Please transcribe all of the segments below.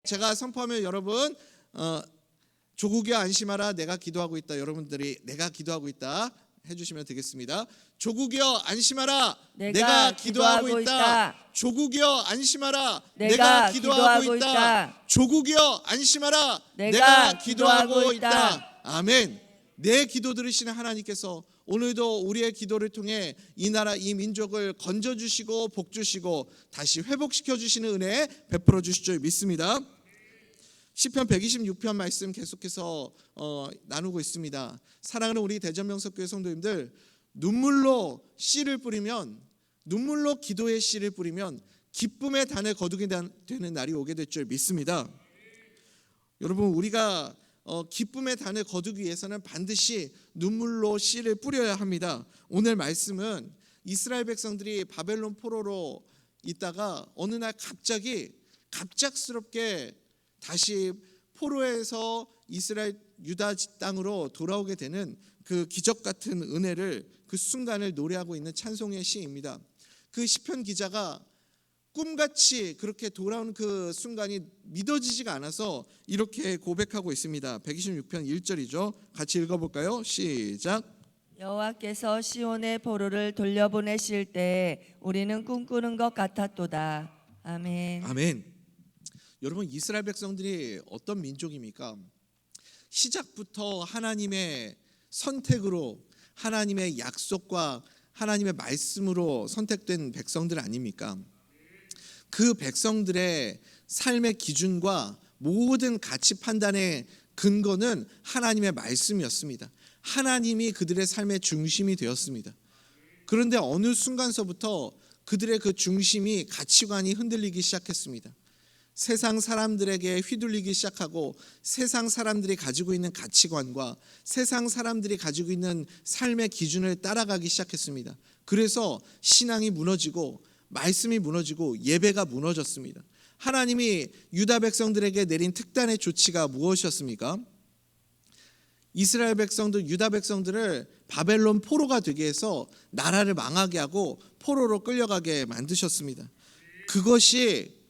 제가 선포하면 여러분 조국이여 안심하라 내가 기도하고 있다. 여러분들이 내가 기도하고 있다 해주시면 되겠습니다. 조국이여 안심하라 내가 기도하고 있다. 조국이여 안심하라 내가 기도하고 있다. 조국이여 안심하라 내가 기도하고 있다. 아멘. 내 기도 들으시는 하나님께서 오늘도 우리의 기도를 통해 이 나라 이 민족을 건져주시고 복주시고 다시 회복시켜 주시는 은혜 베풀어 주실 줄 믿습니다. 시편 126편 말씀 계속해서 나누고 있습니다. 사랑하는 우리 대전명석교회 성도님들, 눈물로 씨를 뿌리면, 눈물로 기도의 씨를 뿌리면 기쁨의 단을 거두게 되는 날이 오게 될 줄 믿습니다. 여러분, 우리가 기쁨의 단을 거두기 위해서는 반드시 눈물로 씨를 뿌려야 합니다. 오늘 말씀은 이스라엘 백성들이 바벨론 포로로 있다가 어느 날 갑작스럽게 다시 포로에서 이스라엘 유다 땅으로 돌아오게 되는 그 기적 같은 은혜를, 그 순간을 노래하고 있는 찬송의 시입니다. 그 시편 기자가 꿈같이 그렇게 돌아오는 그 순간이 믿어지지가 않아서 이렇게 고백하고 있습니다. 126편 1절이죠. 같이 읽어볼까요? 시작. 여호와께서 시온의 포로를 돌려보내실 때 우리는 꿈꾸는 것 같았도다. 아멘. 아멘. 여러분, 이스라엘 백성들이 어떤 민족입니까? 시작부터 하나님의 선택으로, 하나님의 약속과 하나님의 말씀으로 선택된 백성들 아닙니까? 그 백성들의 삶의 기준과 모든 가치 판단의 근거는 하나님의 말씀이었습니다. 하나님이 그들의 삶의 중심이 되었습니다. 그런데 어느 순간서부터 그들의 그 중심이, 가치관이 흔들리기 시작했습니다. 세상 사람들에게 휘둘리기 시작하고 세상 사람들이 가지고 있는 가치관과 세상 사람들이 가지고 있는 삶의 기준을 따라가기 시작했습니다. 그래서 신앙이 무너지고 말씀이 무너지고 예배가 무너졌습니다. 하나님이 유다 백성들에게 내린 특단의 조치가 무엇이었습니까? 이스라엘 백성들, 유다 백성들을 바벨론 포로가 되게 해서 나라를 망하게 하고 포로로 끌려가게 만드셨습니다. 그것이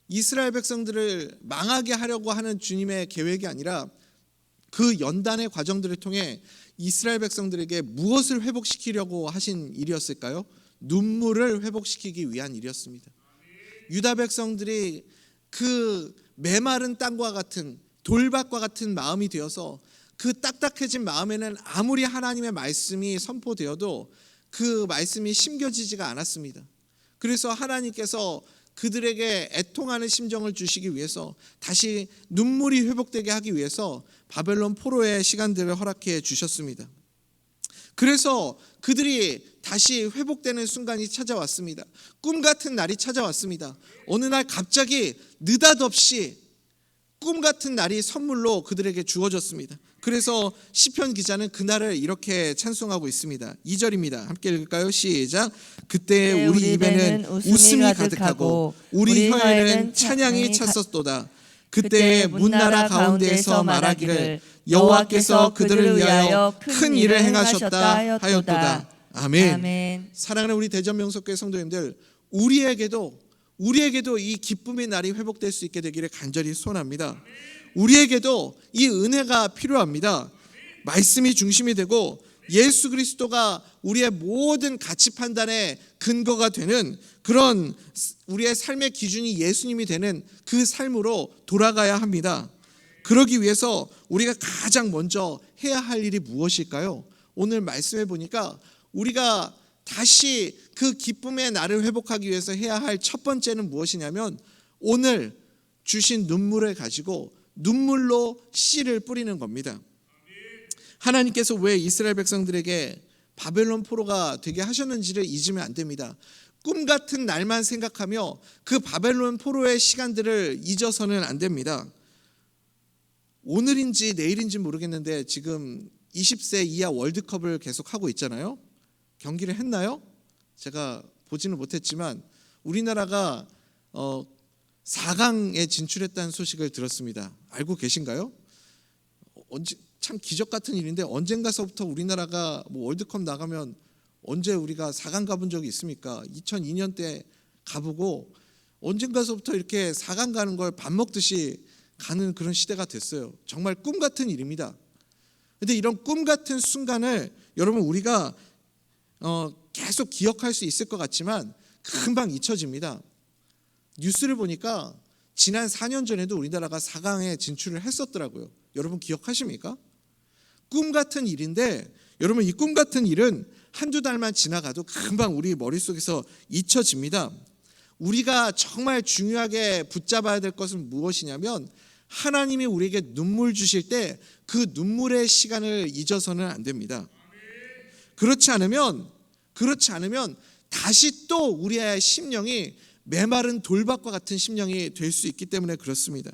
이스라엘 백성들을 망하게 하려고 하는 주님의 계획이 아니라 그 연단의 과정들을 통해 이스라엘 백성들에게 무엇을 회복시키려고 하신 일이었을까요? 눈물을 회복시키기 위한 일이었습니다. 유다 백성들이 그 메마른 땅과 같은 돌밭과 같은 마음이 되어서 그 딱딱해진 마음에는 아무리 하나님의 말씀이 선포되어도 그 말씀이 심겨지지가 않았습니다. 그래서 하나님께서 그들에게 애통하는 심정을 주시기 위해서 다시 눈물이 회복되게 하기 위해서 바벨론 포로의 시간들을 허락해 주셨습니다. 그래서 그들이 다시 회복되는 순간이 찾아왔습니다. 꿈 같은 날이 찾아왔습니다. 어느 날 갑자기 느닷없이 꿈 같은 날이 선물로 그들에게 주어졌습니다. 그래서 시편 기자는 그날을 이렇게 찬송하고 있습니다. 2절입니다. 함께 읽을까요? 시작. 그때 우리 입에는 웃음이 가득하고 우리 혀에는 찬양이 찼었도다. 그때 문나라 가운데에서 말하기를 여호와께서 그들을 위하여 큰 일을 행하셨다 하였도다. 아멘. 아멘. 사랑하는 우리 대전명석교회 성도님들, 우리에게도 이 기쁨의 날이 회복될 수 있게 되기를 간절히 소원합니다. 우리에게도 이 은혜가 필요합니다. 말씀이 중심이 되고 예수 그리스도가 우리의 모든 가치 판단의 근거가 되는 그런 우리의 삶의 기준이 예수님이 되는 그 삶으로 돌아가야 합니다. 그러기 위해서 우리가 가장 먼저 해야 할 일이 무엇일까요? 오늘 말씀해 보니까 우리가 다시 그 기쁨의 날을 회복하기 위해서 해야 할 첫 번째는 무엇이냐면 오늘 주신 눈물을 가지고 눈물로 씨를 뿌리는 겁니다. 하나님께서 왜 이스라엘 백성들에게 바벨론 포로가 되게 하셨는지를 잊으면 안 됩니다. 꿈 같은 날만 생각하며 그 바벨론 포로의 시간들을 잊어서는 안 됩니다. 오늘인지 내일인지 모르겠는데 지금 20세 이하 월드컵을 계속 하고 있잖아요. 경기를 했나요? 제가 보지는 못했지만 우리나라가 4강에 진출했다는 소식을 들었습니다. 알고 계신가요? 참 기적 같은 일인데 언젠가서부터 우리나라가 월드컵 나가면 언제 우리가 4강 가본 적이 있습니까? 2002년 때 가보고 언젠가서부터 이렇게 사강 가는 걸 밥 먹듯이 가는 그런 시대가 됐어요. 정말 꿈 같은 일입니다. 근데 이런 꿈 같은 순간을 여러분 우리가 계속 기억할 수 있을 것 같지만 금방 잊혀집니다. 뉴스를 보니까 지난 4년 전에도 우리나라가 4강에 진출을 했었더라고요. 여러분 기억하십니까? 꿈 같은 일인데 여러분 이 꿈 같은 일은 한두 달만 지나가도 금방 우리 머릿속에서 잊혀집니다. 우리가 정말 중요하게 붙잡아야 될 것은 무엇이냐면 하나님이 우리에게 눈물 주실 때 그 눈물의 시간을 잊어서는 안 됩니다. 그렇지 않으면 다시 또 우리의 심령이 메마른 돌밭과 같은 심령이 될 수 있기 때문에 그렇습니다.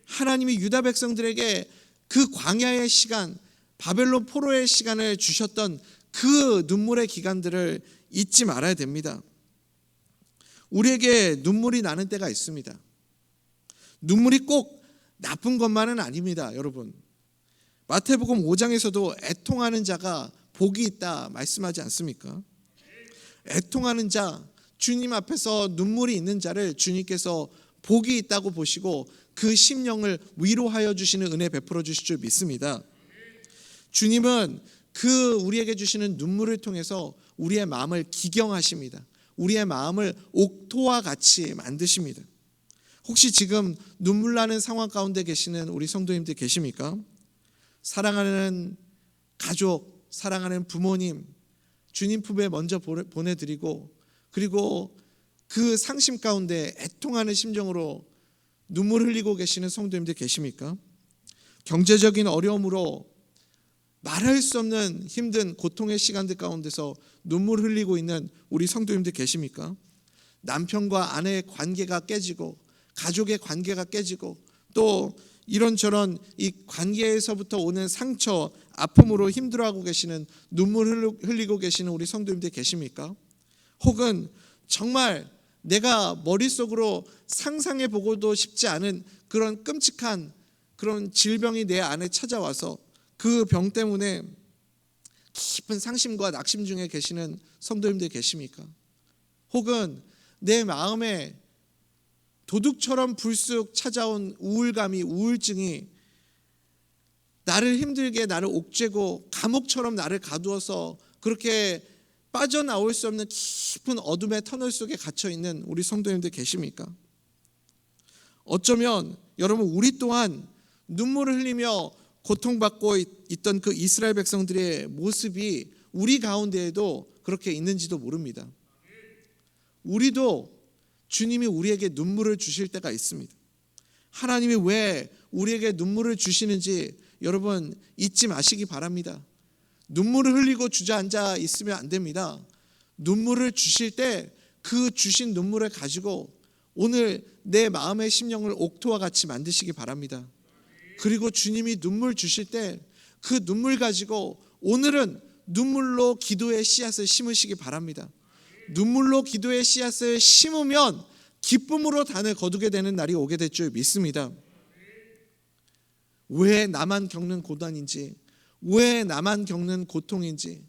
하나님이 유다 백성들에게 그 광야의 시간, 바벨론 포로의 시간을 주셨던 그 눈물의 기간들을 잊지 말아야 됩니다. 우리에게 눈물이 나는 때가 있습니다. 눈물이 꼭 나쁜 것만은 아닙니다, 여러분. 마태복음 5장에서도 애통하는 자가 복이 있다 말씀하지 않습니까? 애통하는 자, 주님 앞에서 눈물이 있는 자를 주님께서 복이 있다고 보시고 그 심령을 위로하여 주시는 은혜 베풀어 주실 줄 믿습니다. 주님은 그 우리에게 주시는 눈물을 통해서 우리의 마음을 기경하십니다. 우리의 마음을 옥토와 같이 만드십니다. 혹시 지금 눈물 나는 상황 가운데 계시는 우리 성도님들 계십니까? 사랑하는 가족, 사랑하는 부모님, 주님 품에 먼저 보내드리고 그리고 그 상심 가운데 애통하는 심정으로 눈물 흘리고 계시는 성도님들 계십니까? 경제적인 어려움으로 말할 수 없는 힘든 고통의 시간들 가운데서 눈물 흘리고 있는 우리 성도님들 계십니까? 남편과 아내의 관계가 깨지고 가족의 관계가 깨지고 또 이런저런 이 관계에서부터 오는 상처, 아픔으로 힘들어하고 계시는 눈물 흘리고 계시는 우리 성도님들 계십니까? 혹은 정말 내가 머릿속으로 상상해 보고도 싶지 않은 그런 끔찍한 그런 질병이 내 안에 찾아와서 그 병 때문에 깊은 상심과 낙심 중에 계시는 성도님들 계십니까? 혹은 내 마음에 도둑처럼 불쑥 찾아온 우울감이, 우울증이 나를 힘들게, 나를 옥죄고 감옥처럼 나를 가두어서 그렇게 빠져나올 수 없는 깊은 어둠의 터널 속에 갇혀있는 우리 성도님들 계십니까? 어쩌면 여러분 우리 또한 눈물을 흘리며 고통받고 있던 그 이스라엘 백성들의 모습이 우리 가운데에도 그렇게 있는지도 모릅니다. 우리도 주님이 우리에게 눈물을 주실 때가 있습니다. 하나님이 왜 우리에게 눈물을 주시는지 여러분 잊지 마시기 바랍니다. 눈물을 흘리고 주저앉아 있으면 안 됩니다. 눈물을 주실 때 그 주신 눈물을 가지고 오늘 내 마음의 심령을 옥토와 같이 만드시기 바랍니다. 그리고 주님이 눈물 주실 때 그 눈물 가지고 오늘은 눈물로 기도의 씨앗을 심으시기 바랍니다. 눈물로 기도의 씨앗을 심으면 기쁨으로 단을 거두게 되는 날이 오게 될 줄 믿습니다. 왜 나만 겪는 고난인지, 왜 나만 겪는 고통인지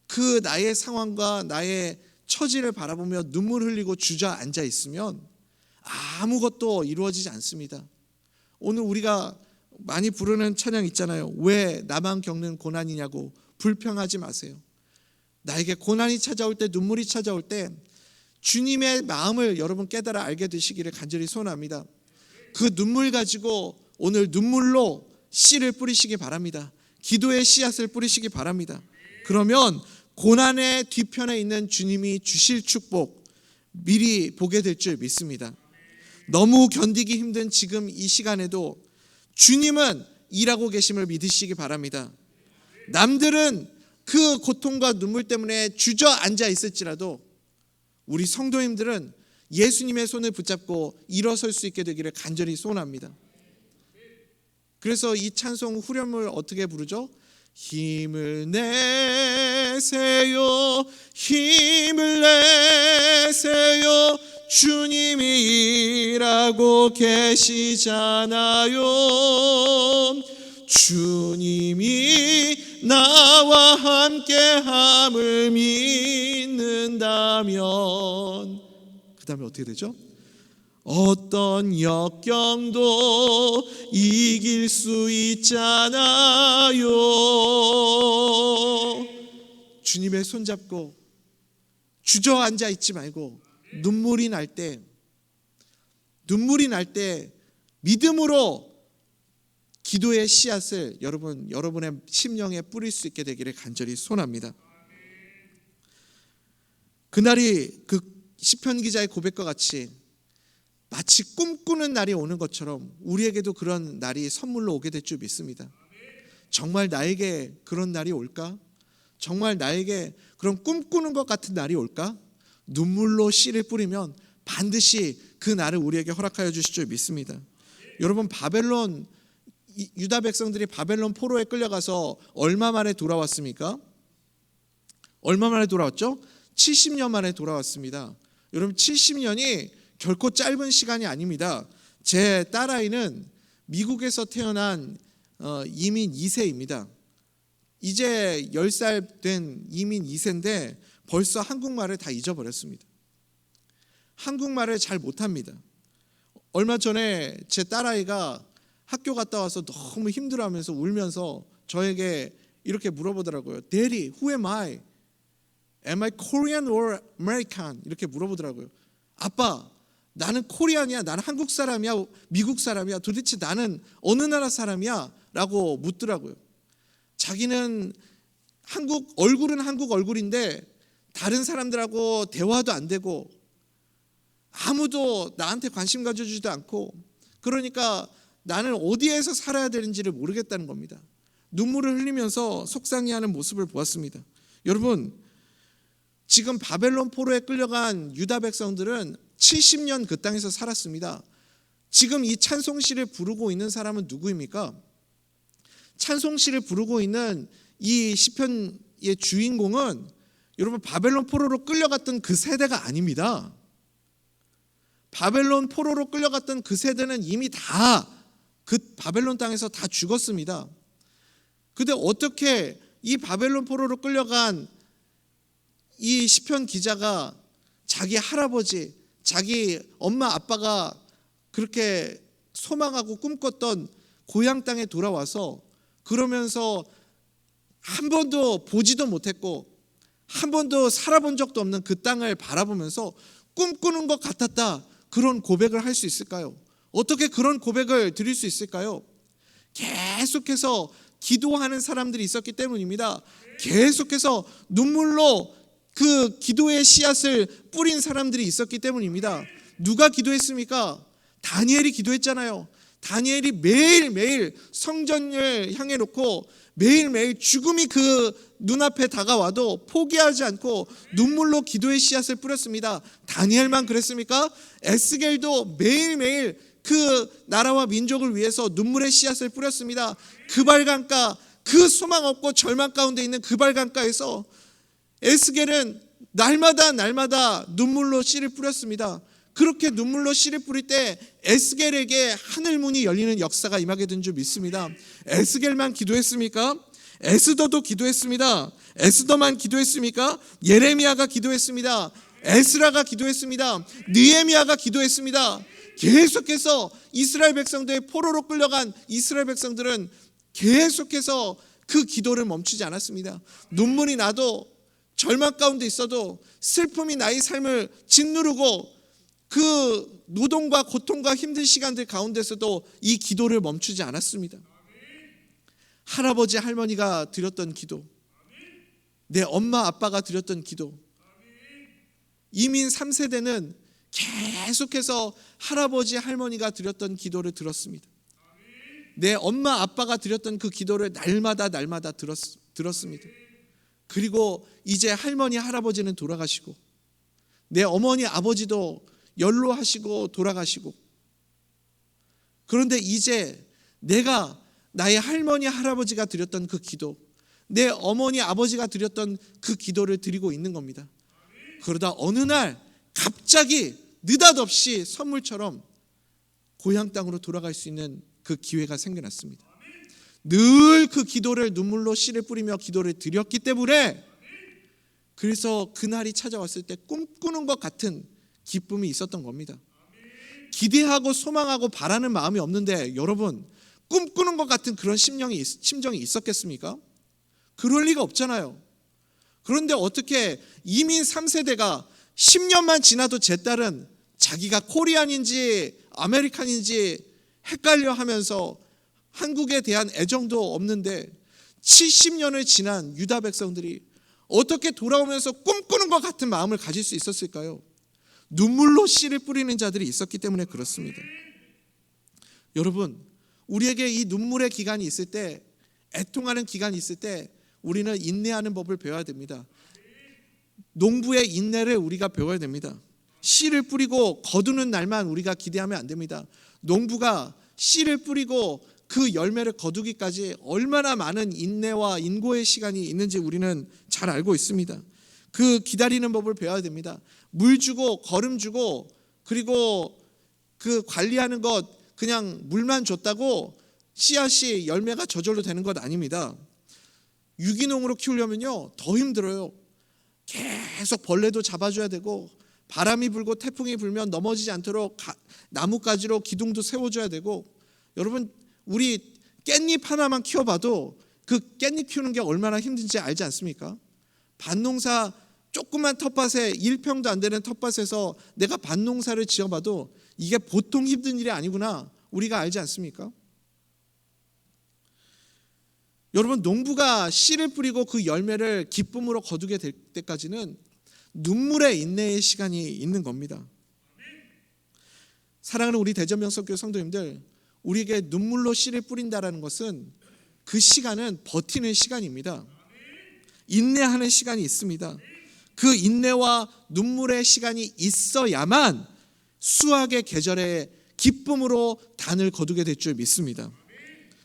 그 나의 상황과 나의 처지를 바라보며 눈물 흘리고 주저앉아 있으면 아무것도 이루어지지 않습니다. 오늘 우리가 많이 부르는 찬양 있잖아요. 왜 나만 겪는 고난이냐고 불평하지 마세요. 나에게 고난이 찾아올 때, 눈물이 찾아올 때 주님의 마음을 여러분 깨달아 알게 되시기를 간절히 소원합니다. 그 눈물 가지고 오늘 눈물로 씨를 뿌리시기 바랍니다. 기도의 씨앗을 뿌리시기 바랍니다. 그러면 고난의 뒤편에 있는 주님이 주실 축복 미리 보게 될 줄 믿습니다. 너무 견디기 힘든 지금 이 시간에도 주님은 일하고 계심을 믿으시기 바랍니다. 남들은 그 고통과 눈물 때문에 주저앉아 있을지라도 우리 성도님들은 예수님의 손을 붙잡고 일어설 수 있게 되기를 간절히 소원합니다. 그래서 이 찬송 후렴을 어떻게 부르죠? 힘을 내세요, 힘을 내세요, 주님이 일하고 계시잖아요. 주님이 나와 함께함을 믿는다면 그 다음에 어떻게 되죠? 어떤 역경도 이길 수 있잖아요. 주님의 손잡고 주저앉아 있지 말고 눈물이 날 때 믿음으로 기도의 씨앗을 여러분의 심령에 뿌릴 수 있게 되기를 간절히 소원합니다. 그날이 그 시편 기자의 고백과 같이 마치 꿈꾸는 날이 오는 것처럼 우리에게도 그런 날이 선물로 오게 될 줄 믿습니다. 정말 나에게 그런 날이 올까? 정말 나에게 그런 꿈꾸는 것 같은 날이 올까? 눈물로 씨를 뿌리면 반드시 그 날을 우리에게 허락하여 주실 줄 믿습니다. 여러분, 유다 백성들이 바벨론 포로에 끌려가서 얼마 만에 돌아왔습니까? 얼마 만에 돌아왔죠? 70년 만에 돌아왔습니다. 여러분, 70년이 결코 짧은 시간이 아닙니다. 제 딸아이는 미국에서 태어난 이민 2세입니다. 이제 10살 된 이민 2세인데 벌써 한국말을 다 잊어버렸습니다. 한국말을 잘 못합니다. 얼마 전에 제 딸아이가 학교 갔다 와서 너무 힘들어하면서 울면서 저에게 이렇게 물어보더라고요. Daddy, who am I? Am I Korean or American? 이렇게 물어보더라고요. 아빠, 나는 코리안이야? 나는 한국 사람이야? 미국 사람이야? 도대체 나는 어느 나라 사람이야? 라고 묻더라고요. 자기는 얼굴은 한국 얼굴인데 다른 사람들하고 대화도 안 되고 아무도 나한테 관심 가져주지도 않고, 그러니까 나는 어디에서 살아야 되는지를 모르겠다는 겁니다. 눈물을 흘리면서 속상해하는 모습을 보았습니다. 여러분, 지금 바벨론 포로에 끌려간 유다 백성들은 70년 그 땅에서 살았습니다. 지금 이 찬송시를 부르고 있는 사람은 누구입니까? 찬송시를 부르고 있는 이 시편의 주인공은 여러분, 바벨론 포로로 끌려갔던 그 세대가 아닙니다. 바벨론 포로로 끌려갔던 그 세대는 이미 다 그 바벨론 땅에서 다 죽었습니다. 근데 어떻게 이 바벨론 포로로 끌려간 이 시편 기자가 자기 할아버지, 자기 엄마 아빠가 그렇게 소망하고 꿈꿨던 고향 땅에 돌아와서 그러면서 한 번도 보지도 못했고 한 번도 살아본 적도 없는 그 땅을 바라보면서 꿈꾸는 것 같았다, 그런 고백을 할 수 있을까요? 어떻게 그런 고백을 드릴 수 있을까요? 계속해서 기도하는 사람들이 있었기 때문입니다. 계속해서 눈물로 그 기도의 씨앗을 뿌린 사람들이 있었기 때문입니다. 누가 기도했습니까? 다니엘이 기도했잖아요. 다니엘이 매일매일 성전을 향해 놓고 매일매일 죽음이 그 눈앞에 다가와도 포기하지 않고 눈물로 기도의 씨앗을 뿌렸습니다. 다니엘만 그랬습니까? 에스겔도 매일매일 그 나라와 민족을 위해서 눈물의 씨앗을 뿌렸습니다. 그발강가, 그 소망 없고 절망 가운데 있는 그발강가에서 에스겔은 날마다 눈물로 씨를 뿌렸습니다. 그렇게 눈물로 씨를 뿌릴 때 에스겔에게 하늘문이 열리는 역사가 임하게 된 줄 믿습니다. 에스겔만 기도했습니까? 에스더도 기도했습니다. 에스더만 기도했습니까? 예레미야가 기도했습니다. 에스라가 기도했습니다. 느헤미야가 기도했습니다. 계속해서 이스라엘 백성들의 포로로 끌려간 이스라엘 백성들은 계속해서 그 기도를 멈추지 않았습니다. 눈물이 나도, 절망 가운데 있어도, 슬픔이 나의 삶을 짓누르고 그 노동과 고통과 힘든 시간들 가운데서도 이 기도를 멈추지 않았습니다. 할아버지 할머니가 드렸던 기도, 내 엄마 아빠가 드렸던 기도, 이민 3세대는 계속해서 할아버지 할머니가 드렸던 기도를 들었습니다. 내 엄마 아빠가 드렸던 그 기도를 날마다 들었습니다. 그리고 이제 할머니 할아버지는 돌아가시고 내 어머니 아버지도 연로하시고 돌아가시고, 그런데 이제 내가 나의 할머니 할아버지가 드렸던 그 기도, 내 어머니 아버지가 드렸던 그 기도를 드리고 있는 겁니다. 그러다 어느 날 갑자기 느닷없이 선물처럼 고향 땅으로 돌아갈 수 있는 그 기회가 생겨났습니다. 늘 그 기도를 눈물로 씨를 뿌리며 기도를 드렸기 때문에, 그래서 그날이 찾아왔을 때 꿈꾸는 것 같은 기쁨이 있었던 겁니다. 기대하고 소망하고 바라는 마음이 없는데 여러분 꿈꾸는 것 같은 그런 심정이 있었겠습니까? 그럴 리가 없잖아요. 그런데 어떻게 이민 3세대가 10년만 지나도 제 딸은 자기가 코리안인지 아메리칸인지 헷갈려 하면서 한국에 대한 애정도 없는데 70년을 지난 유다 백성들이 어떻게 돌아오면서 꿈꾸는 것 같은 마음을 가질 수 있었을까요? 눈물로 씨를 뿌리는 자들이 있었기 때문에 그렇습니다. 여러분, 우리에게 이 눈물의 기간이 있을 때, 애통하는 기간이 있을 때 우리는 인내하는 법을 배워야 됩니다. 농부의 인내를 우리가 배워야 됩니다. 씨를 뿌리고 거두는 날만 우리가 기대하면 안 됩니다. 농부가 씨를 뿌리고 그 열매를 거두기까지 얼마나 많은 인내와 인고의 시간이 있는지 우리는 잘 알고 있습니다. 그 기다리는 법을 배워야 됩니다. 물 주고 거름 주고 그리고 그 관리하는 것 그냥 물만 줬다고 씨앗이 열매가 저절로 되는 것 아닙니다. 유기농으로 키우려면요 더 힘들어요. 계속 벌레도 잡아줘야 되고 바람이 불고 태풍이 불면 넘어지지 않도록 나뭇가지로 기둥도 세워줘야 되고 여러분 우리 깻잎 하나만 키워봐도 그 깻잎 키우는 게 얼마나 힘든지 알지 않습니까? 밭농사 조그만 텃밭에 1평도 안 되는 텃밭에서 내가 밭농사를 지어봐도 이게 보통 힘든 일이 아니구나 우리가 알지 않습니까? 여러분 농부가 씨를 뿌리고 그 열매를 기쁨으로 거두게 될 때까지는 눈물의 인내의 시간이 있는 겁니다. 사랑하는 우리 대전명석교회 성도님들, 우리에게 눈물로 씨를 뿌린다라는 것은 그 시간은 버티는 시간입니다. 인내하는 시간이 있습니다. 그 인내와 눈물의 시간이 있어야만 수확의 계절에 기쁨으로 단을 거두게 될 줄 믿습니다.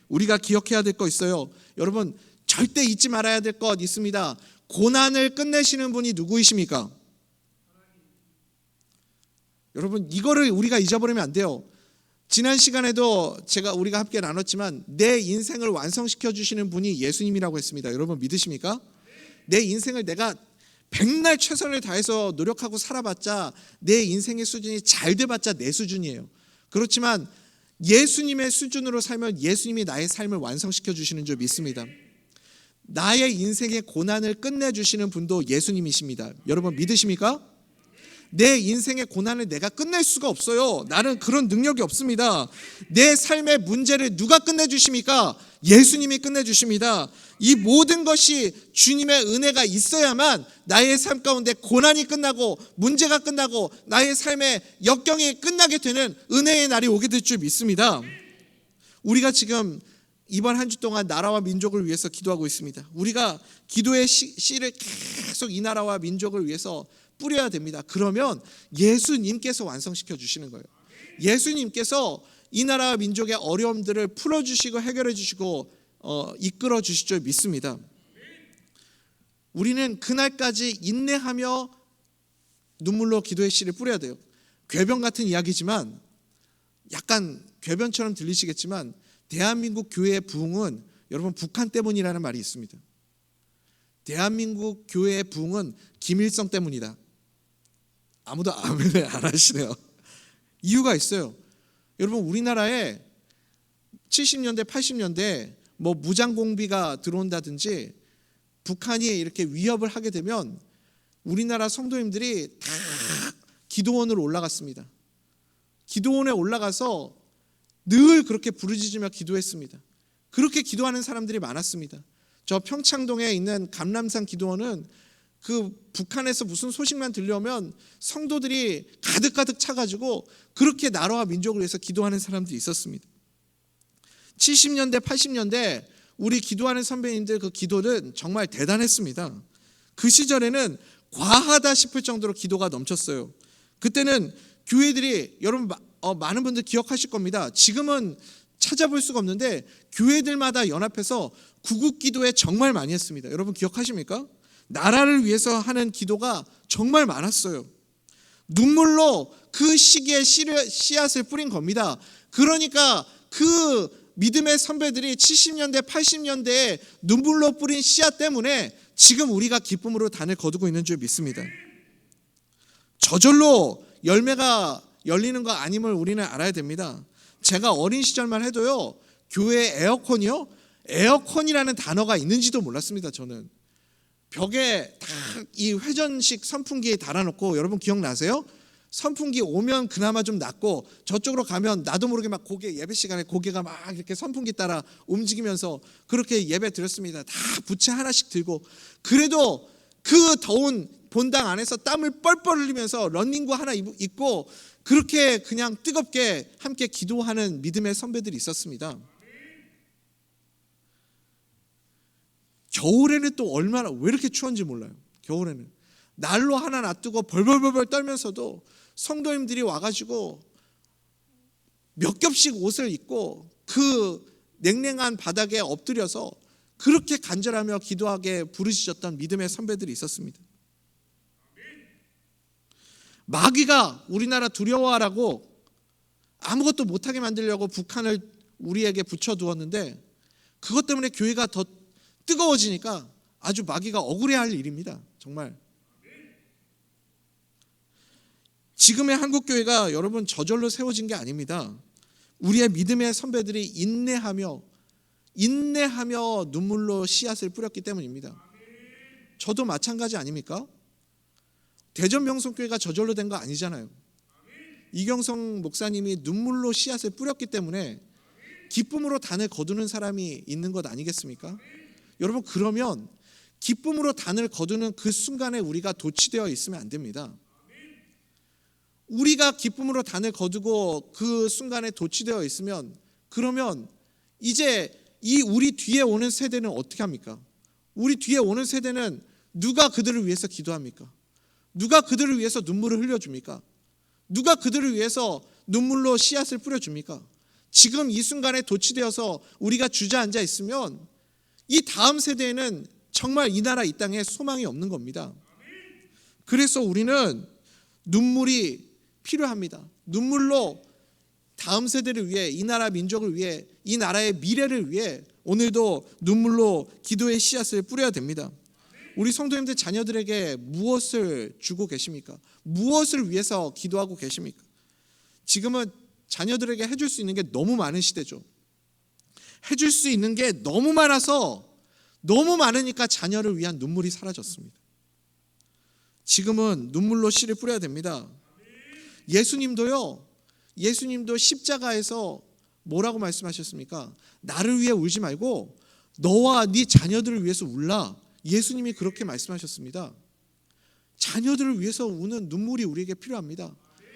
우리가 기억해야 될 거 있어요. 여러분 절대 잊지 말아야 될 것 있습니다. 고난을 끝내시는 분이 누구이십니까? 여러분 이거를 우리가 잊어버리면 안 돼요. 지난 시간에도 우리가 함께 나눴지만 내 인생을 완성시켜 주시는 분이 예수님이라고 했습니다. 여러분 믿으십니까? 내 인생을 내가 백날 최선을 다해서 노력하고 살아봤자 내 인생의 수준이 잘 돼봤자 내 수준이에요. 그렇지만 예수님의 수준으로 살면 예수님이 나의 삶을 완성시켜 주시는 줄 믿습니다. 나의 인생의 고난을 끝내주시는 분도 예수님이십니다. 여러분 믿으십니까? 내 인생의 고난을 내가 끝낼 수가 없어요. 나는 그런 능력이 없습니다. 내 삶의 문제를 누가 끝내주십니까? 예수님이 끝내주십니다. 이 모든 것이 주님의 은혜가 있어야만 나의 삶 가운데 고난이 끝나고 문제가 끝나고 나의 삶의 역경이 끝나게 되는 은혜의 날이 오게 될 줄 믿습니다. 우리가 지금 이번 한 주 동안 나라와 민족을 위해서 기도하고 있습니다. 우리가 기도의 씨를 계속 이 나라와 민족을 위해서 뿌려야 됩니다. 그러면 예수님께서 완성시켜 주시는 거예요. 예수님께서 이 나라와 민족의 어려움들을 풀어주시고 해결해 주시고 이끌어 주실 줄 믿습니다. 우리는 그날까지 인내하며 눈물로 기도의 씨를 뿌려야 돼요. 궤변 같은 이야기지만 약간 궤변처럼 들리시겠지만 대한민국 교회의 부흥은 여러분 북한 때문이라는 말이 있습니다. 대한민국 교회의 부흥은 김일성 때문이다. 아무도 아멘을 안 하시네요. 이유가 있어요. 여러분 우리나라에 70년대 80년대 뭐 무장공비가 들어온다든지 북한이 이렇게 위협을 하게 되면 우리나라 성도님들이 다 기도원으로 올라갔습니다. 기도원에 올라가서 늘 그렇게 부르짖으며 기도했습니다. 그렇게 기도하는 사람들이 많았습니다. 저 평창동에 있는 감람산 기도원은 그 북한에서 무슨 소식만 들려오면 성도들이 가득가득 차가지고 그렇게 나라와 민족을 위해서 기도하는 사람들이 있었습니다. 70년대 80년대 우리 기도하는 선배님들 그 기도는 정말 대단했습니다. 그 시절에는 과하다 싶을 정도로 기도가 넘쳤어요. 그때는 교회들이 여러분 많은 분들 기억하실 겁니다. 지금은 찾아볼 수가 없는데 교회들마다 연합해서 구국기도회 정말 많이 했습니다. 여러분 기억하십니까? 나라를 위해서 하는 기도가 정말 많았어요. 눈물로 그 시기에 씨앗을 뿌린 겁니다. 그러니까 그 믿음의 선배들이 70년대 80년대에 눈물로 뿌린 씨앗 때문에 지금 우리가 기쁨으로 단을 거두고 있는 줄 믿습니다. 저절로 열매가 열리는 거 아님을 우리는 알아야 됩니다. 제가 어린 시절만 해도요, 교회 에어컨이요, 에어컨이라는 단어가 있는지도 몰랐습니다. 저는 벽에 다 이 회전식 선풍기 달아놓고, 여러분 기억나세요? 선풍기 오면 그나마 좀 낫고, 저쪽으로 가면 나도 모르게 막 고개, 예배 시간에 고개가 막 이렇게 선풍기 따라 움직이면서 그렇게 예배 드렸습니다. 다 부채 하나씩 들고. 그래도 그 더운 본당 안에서 땀을 뻘뻘 흘리면서 러닝구 하나 입고 그렇게 그냥 뜨겁게 함께 기도하는 믿음의 선배들이 있었습니다. 겨울에는 또 얼마나, 왜 이렇게 추운지 몰라요. 겨울에는 난로 하나 놔두고 벌벌벌벌 떨면서도 성도님들이 와가지고 몇 겹씩 옷을 입고 그 냉랭한 바닥에 엎드려서 그렇게 간절하며 기도하게 부르짖었던 믿음의 선배들이 있었습니다. 마귀가 우리나라 두려워하라고 아무것도 못하게 만들려고 북한을 우리에게 붙여두었는데, 그것 때문에 교회가 더 뜨거워지니까 아주 마귀가 억울해할 일입니다. 정말 지금의 한국교회가 여러분 저절로 세워진 게 아닙니다. 우리의 믿음의 선배들이 인내하며 눈물로 씨앗을 뿌렸기 때문입니다. 저도 마찬가지 아닙니까? 대전명성교회가 저절로 된 거 아니잖아요. 이경성 목사님이 눈물로 씨앗을 뿌렸기 때문에 기쁨으로 단을 거두는 사람이 있는 것 아니겠습니까? 여러분, 그러면 기쁨으로 단을 거두는 그 순간에 우리가 도취되어 있으면 안 됩니다. 우리가 기쁨으로 단을 거두고 그 순간에 도취되어 있으면, 그러면 이제 이 우리 뒤에 오는 세대는 어떻게 합니까? 우리 뒤에 오는 세대는 누가 그들을 위해서 기도합니까? 누가 그들을 위해서 눈물을 흘려줍니까? 누가 그들을 위해서 눈물로 씨앗을 뿌려줍니까? 지금 이 순간에 도취되어서 우리가 주저앉아 있으면 이 다음 세대에는 정말 이 나라 이 땅에 소망이 없는 겁니다. 그래서 우리는 눈물이 필요합니다. 눈물로 다음 세대를 위해, 이 나라 민족을 위해, 이 나라의 미래를 위해 오늘도 눈물로 기도의 씨앗을 뿌려야 됩니다. 우리 성도님들 자녀들에게 무엇을 주고 계십니까? 무엇을 위해서 기도하고 계십니까? 지금은 자녀들에게 해줄 수 있는 게 너무 많은 시대죠. 해줄 수 있는 게 너무 많아서, 너무 많으니까 자녀를 위한 눈물이 사라졌습니다. 지금은 눈물로 씨를 뿌려야 됩니다. 예수님도 십자가에서 뭐라고 말씀하셨습니까? 나를 위해 울지 말고 너와 네 자녀들을 위해서 울라. 예수님이 그렇게 말씀하셨습니다. 자녀들을 위해서 우는 눈물이 우리에게 필요합니다.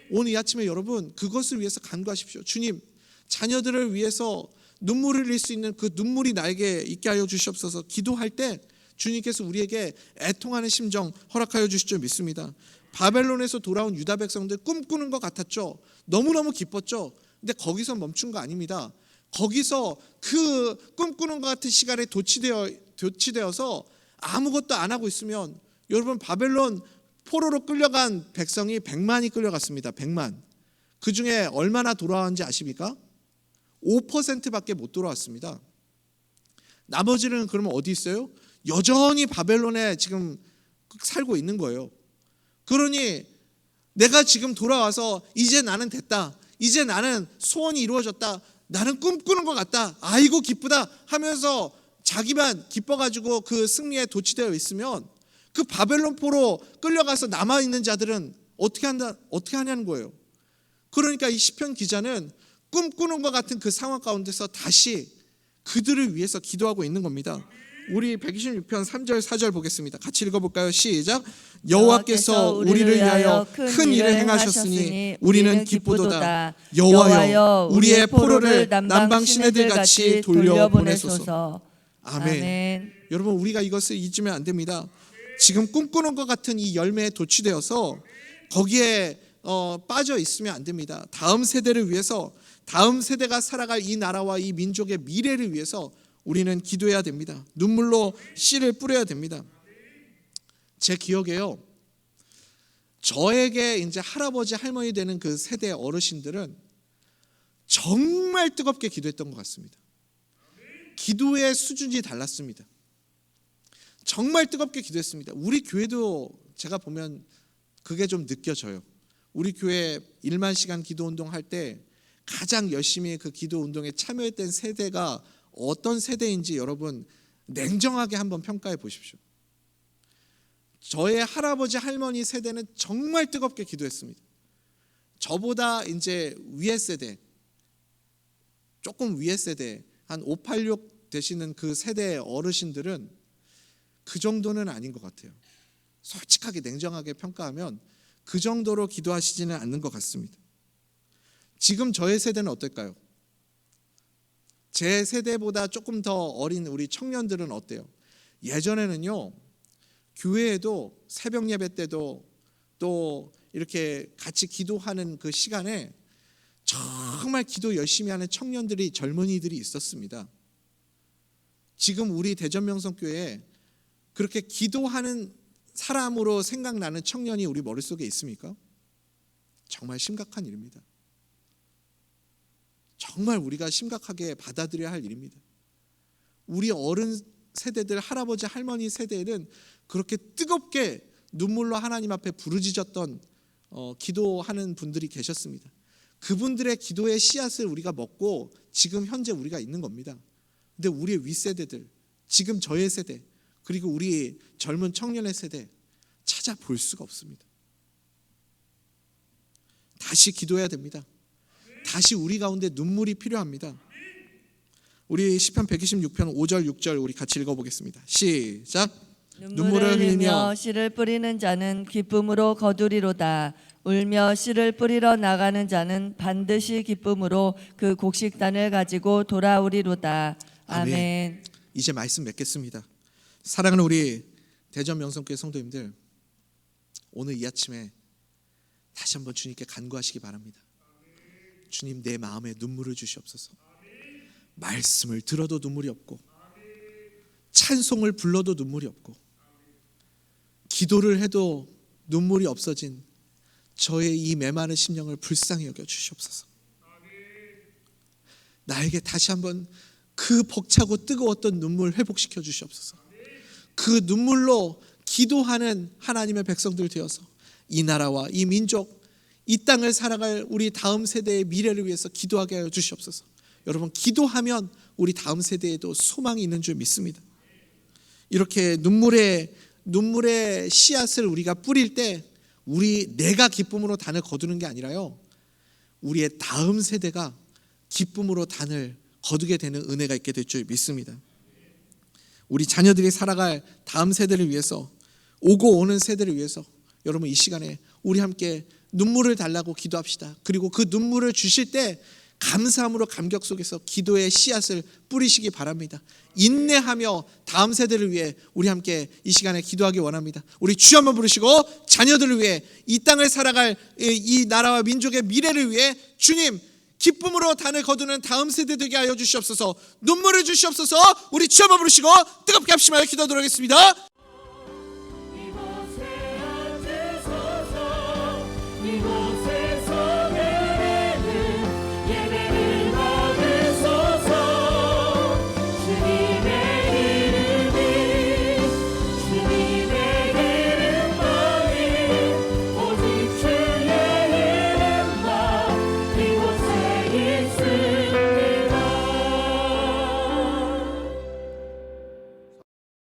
오늘 이 아침에 여러분 그것을 위해서 간구하십시오. 주님, 자녀들을 위해서 눈물을 흘릴 수 있는 그 눈물이 나에게 있게 하여 주시옵소서. 기도할 때 주님께서 우리에게 애통하는 심정 허락하여 주실 줄 믿습니다. 바벨론에서 돌아온 유다 백성들 꿈꾸는 것 같았죠. 너무너무 기뻤죠. 근데 거기서 멈춘 거 아닙니다. 거기서 그 꿈꾸는 것 같은 시간에 도취되어서 아무것도 안 하고 있으면, 여러분 바벨론 포로로 끌려간 백성이 100만이 끌려갔습니다. 100만. 그 중에 얼마나 돌아왔는지 아십니까? 5%밖에 못 돌아왔습니다. 나머지는 그러면 어디 있어요? 여전히 바벨론에 지금 살고 있는 거예요. 그러니 내가 지금 돌아와서 이제 나는 됐다, 이제 나는 소원이 이루어졌다, 나는 꿈꾸는 것 같다, 아이고 기쁘다 하면서 자기만 기뻐가지고 그 승리에 도취되어 있으면, 그 바벨론 포로 끌려가서 남아있는 자들은 어떻게 하냐는 거예요. 그러니까 이 시편 기자는 꿈꾸는 것 같은 그 상황 가운데서 다시 그들을 위해서 기도하고 있는 겁니다. 우리 126편 3절 4절 보겠습니다. 같이 읽어볼까요? 시작. 여호와께서 우리를 위하여 큰 일을 행하셨으니 우리는 기쁘도다. 여호와여 우리의 포로를 남방 시내들 같이 돌려보내소서. 아멘. 여러분, 우리가 이것을 잊으면 안 됩니다. 지금 꿈꾸는 것 같은 이 열매에 도취되어서 거기에 빠져 있으면 안 됩니다. 다음 세대를 위해서, 다음 세대가 살아갈 이 나라와 이 민족의 미래를 위해서 우리는 기도해야 됩니다. 눈물로 씨를 뿌려야 됩니다. 제 기억에요, 저에게 이제 할아버지 할머니 되는 그 세대 어르신들은 정말 뜨겁게 기도했던 것 같습니다. 기도의 수준이 달랐습니다. 정말 뜨겁게 기도했습니다. 우리 교회도 제가 보면 그게 좀 느껴져요. 우리 교회 1만 시간 기도 운동 할 때 가장 열심히 그 기도 운동에 참여했던 세대가 어떤 세대인지 여러분 냉정하게 한번 평가해 보십시오. 저의 할아버지 할머니 세대는 정말 뜨겁게 기도했습니다. 저보다 이제 위에 세대, 조금 위에 세대, 한 586 되시는 그 세대의 어르신들은 그 정도는 아닌 것 같아요. 솔직하게 냉정하게 평가하면 그 정도로 기도하시지는 않는 것 같습니다. 지금 저의 세대는 어떨까요? 제 세대보다 조금 더 어린 우리 청년들은 어때요? 예전에는요, 교회에도 새벽 예배 때도 또 이렇게 같이 기도하는 그 시간에 정말 기도 열심히 하는 청년들이, 젊은이들이 있었습니다. 지금 우리 대전명성교회에 그렇게 기도하는 사람으로 생각나는 청년이 우리 머릿속에 있습니까? 정말 심각한 일입니다. 정말 우리가 심각하게 받아들여야 할 일입니다. 우리 어른 세대들, 할아버지 할머니 세대는 그렇게 뜨겁게 눈물로 하나님 앞에 부르짖었던 기도하는 분들이 계셨습니다. 그분들의 기도의 씨앗을 우리가 먹고 지금 현재 우리가 있는 겁니다. 근데 우리의 윗세대들, 지금 저의 세대, 그리고 우리 젊은 청년의 세대 찾아볼 수가 없습니다. 다시 기도해야 됩니다. 다시 우리 가운데 눈물이 필요합니다. 우리 시편 126편 5절 6절 우리 같이 읽어보겠습니다. 시작. 눈물을 흘리며 씨를 뿌리는 자는 기쁨으로 거두리로다. 울며 씨를 뿌리러 나가는 자는 반드시 기쁨으로 그 곡식단을 가지고 돌아오리로다. 아멘. 이제 말씀 맺겠습니다. 사랑하는 우리 대전 명성교회 성도님들, 오늘 이 아침에 다시 한번 주님께 간구하시기 바랍니다. 주님, 내 마음에 눈물을 주시옵소서. 말씀을 들어도 눈물이 없고, 찬송을 불러도 눈물이 없고, 기도를 해도 눈물이 없어진 저의 이 메마른 심령을 불쌍히 여겨 주시옵소서. 나에게 다시 한번 그 벅차고 뜨거웠던 눈물 회복시켜 주시옵소서. 그 눈물로 기도하는 하나님의 백성들 되어서 이 나라와 이 민족, 이 땅을 살아갈 우리 다음 세대의 미래를 위해서 기도하게 하여 주시옵소서. 여러분, 기도하면 우리 다음 세대에도 소망이 있는 줄 믿습니다. 이렇게 눈물의 씨앗을 우리가 뿌릴 때 내가 기쁨으로 단을 거두는 게 아니라요, 우리의 다음 세대가 기쁨으로 단을 거두게 되는 은혜가 있게 될 줄 믿습니다. 우리 자녀들이 살아갈 다음 세대를 위해서, 오고 오는 세대를 위해서 여러분 이 시간에 우리 함께 눈물을 달라고 기도합시다. 그리고 그 눈물을 주실 때 감사함으로 감격 속에서 기도의 씨앗을 뿌리시기 바랍니다. 인내하며 다음 세대를 위해 우리 함께 이 시간에 기도하기 원합니다. 우리 주 한번 부르시고 자녀들을 위해, 이 땅을 살아갈 이 나라와 민족의 미래를 위해 주님 기쁨으로 단을 거두는 다음 세대 되게 하여 주시옵소서. 눈물을 주시옵소서. 우리 주 한번 부르시고 뜨겁게 합심하여 기도하도록 하겠습니다.